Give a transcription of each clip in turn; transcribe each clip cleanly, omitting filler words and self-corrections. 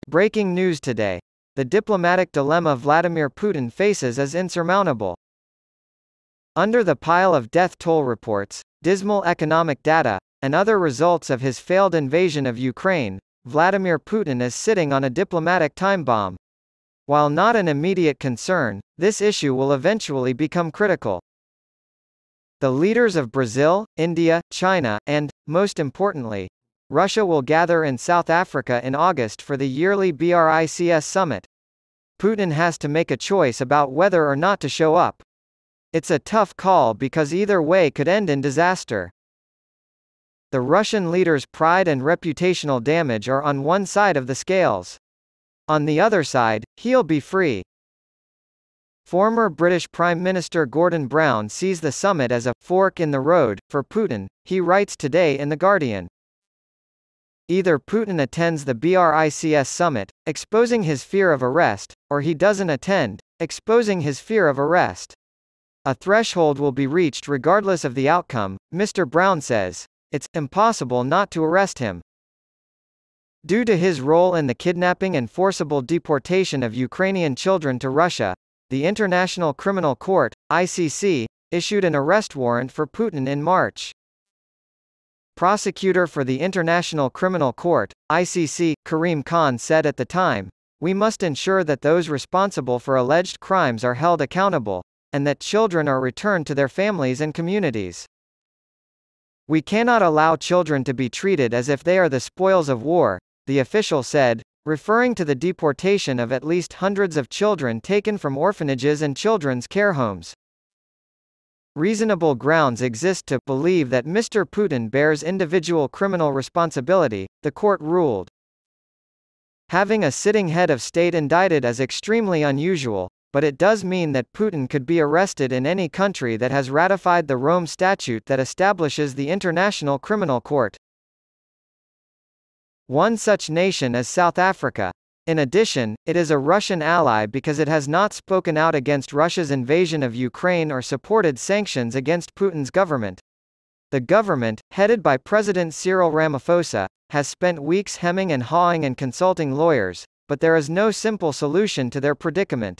Breaking news today. The diplomatic dilemma Vladimir Putin faces is insurmountable. Under the pile of death toll reports, dismal economic data, and other results of his failed invasion of Ukraine, Vladimir Putin is sitting on a diplomatic time bomb. While not an immediate concern, this issue will eventually become critical. The leaders of Brazil, India, China, and, most importantly, Russia will gather in South Africa in August for the yearly BRICS summit. Putin has to make a choice about whether or not to show up. It's a tough call because either way could end in disaster. The Russian leader's pride and reputational damage are on one side of the scales. On the other side, he'll be free. Former British Prime Minister Gordon Brown sees the summit as a fork in the road for Putin, he writes today in The Guardian. Either Putin attends the BRICS summit, exposing his fear of arrest, or he doesn't attend, exposing his fear of arrest. A threshold will be reached regardless of the outcome, Mr. Brown says. It's impossible not to arrest him. Due to his role in the kidnapping and forcible deportation of Ukrainian children to Russia, the International Criminal Court, ICC, issued an arrest warrant for Putin in March. Prosecutor for the International Criminal Court, ICC, Karim Khan said at the time, "We must ensure that those responsible for alleged crimes are held accountable, and that children are returned to their families and communities. We cannot allow children to be treated as if they are the spoils of war," the official said, referring to the deportation of at least hundreds of children taken from orphanages and children's care homes. Reasonable grounds exist to believe that Mr. Putin bears individual criminal responsibility, the court ruled. Having a sitting head of state indicted is extremely unusual, but it does mean that Putin could be arrested in any country that has ratified the Rome Statute that establishes the International Criminal Court. One such nation is South Africa. In addition, it is a Russian ally because it has not spoken out against Russia's invasion of Ukraine or supported sanctions against Putin's government. The government, headed by President Cyril Ramaphosa, has spent weeks hemming and hawing and consulting lawyers, but there is no simple solution to their predicament.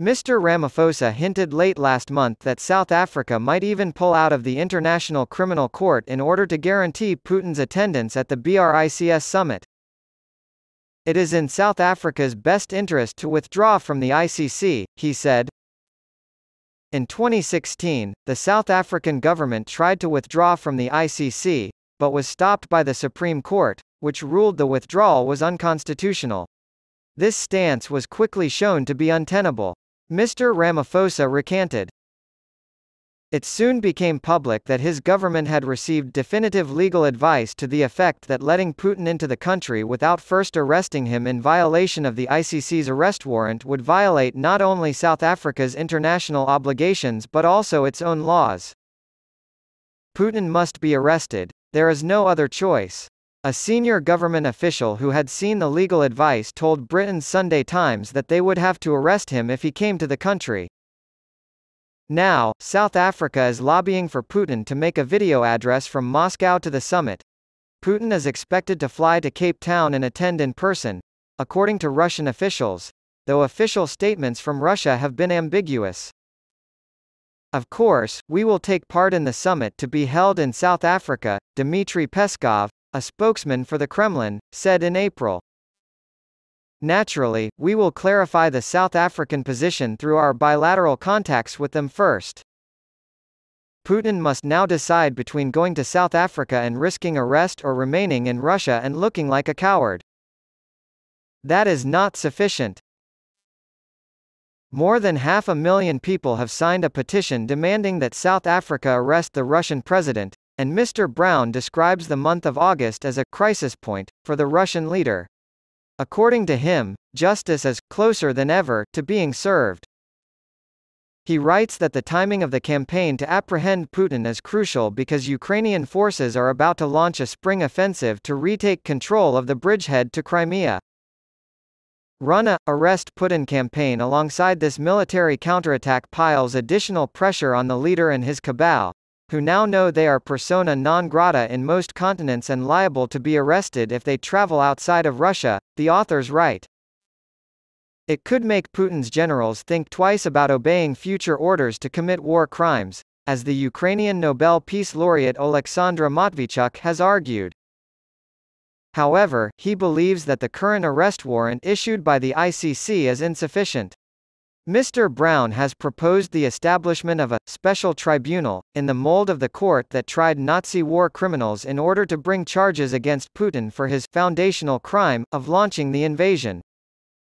Mr. Ramaphosa hinted late last month that South Africa might even pull out of the International Criminal Court in order to guarantee Putin's attendance at the BRICS summit. It is in South Africa's best interest to withdraw from the ICC, he said. In 2016, the South African government tried to withdraw from the ICC, but was stopped by the Supreme Court, which ruled the withdrawal was unconstitutional. This stance was quickly shown to be untenable. Mr. Ramaphosa recanted. It soon became public that his government had received definitive legal advice to the effect that letting Putin into the country without first arresting him in violation of the ICC's arrest warrant would violate not only South Africa's international obligations but also its own laws. Putin must be arrested. There is no other choice. A senior government official who had seen the legal advice told Britain's Sunday Times that they would have to arrest him if he came to the country. Now, South Africa is lobbying for Putin to make a video address from Moscow to the summit. Putin is expected to fly to Cape Town and attend in person, according to Russian officials, though official statements from Russia have been ambiguous. Of course, we will take part in the summit to be held in South Africa, Dmitry Peskov, a spokesman for the Kremlin, said in April. Naturally, we will clarify the South African position through our bilateral contacts with them first. Putin must now decide between going to South Africa and risking arrest or remaining in Russia and looking like a coward. That is not sufficient. More than 500,000 people have signed a petition demanding that South Africa arrest the Russian president, and Mr. Brown describes the month of August as a crisis point for the Russian leader. According to him, justice is closer than ever to being served. He writes that the timing of the campaign to apprehend Putin is crucial because Ukrainian forces are about to launch a spring offensive to retake control of the bridgehead to Crimea. Run a arrest Putin campaign alongside this military counterattack piles additional pressure on the leader and his cabal, who now know they are persona non grata in most continents and liable to be arrested if they travel outside of Russia, the authors write. It could make Putin's generals think twice about obeying future orders to commit war crimes, as the Ukrainian Nobel Peace Laureate Oleksandra Matvichuk has argued. However, he believes that the current arrest warrant issued by the ICC is insufficient. Mr. Brown has proposed the establishment of a special tribunal, in the mold of the court that tried Nazi war criminals in order to bring charges against Putin for his foundational crime of launching the invasion.